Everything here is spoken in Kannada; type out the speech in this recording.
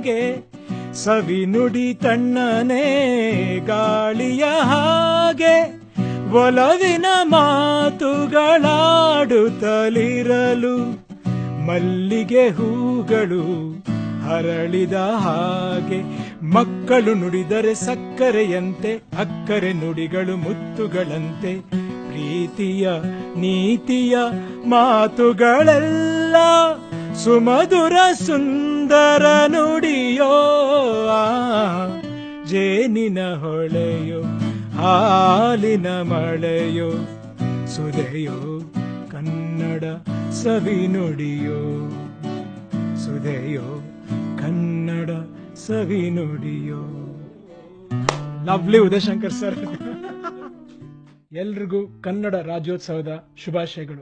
ಹಾಗೆ ಸವಿ ನುಡಿ ತಣ್ಣನೆ ಗಾಳಿಯ ಹಾಗೆ ಒಲವಿನ ಮಾತುಗಳಾಡುತ್ತಲಿರಲು ಮಲ್ಲಿಗೆ ಹೂಗಳು ಹರಳಿದ ಹಾಗೆ ಮಕ್ಕಳು ನುಡಿದರೆ ಸಕ್ಕರೆಯಂತೆ ಅಕ್ಕರೆ ನುಡಿಗಳು ಮುತ್ತುಗಳಂತೆ ಪ್ರೀತಿಯ ನೀತಿಯ ಮಾತುಗಳೆಲ್ಲ ಸುಮಧುರ ಸುಂದರ ನುಡಿಯೋ ಜೇನಿನ ಹೊಳೆಯೋ ಹಾಲಿನ ಮಳೆಯೋ ಸುಧೆಯೋ ಕನ್ನಡ ಸವಿ ನುಡಿಯೋ ಸುಧೆಯೋ ಕನ್ನಡ ಸವಿ ನುಡಿಯೋ. Lovely Udayashankar sir. ಎಲ್ರಿಗೂ ಕನ್ನಡ ರಾಜ್ಯೋತ್ಸವದ ಶುಭಾಶಯಗಳು.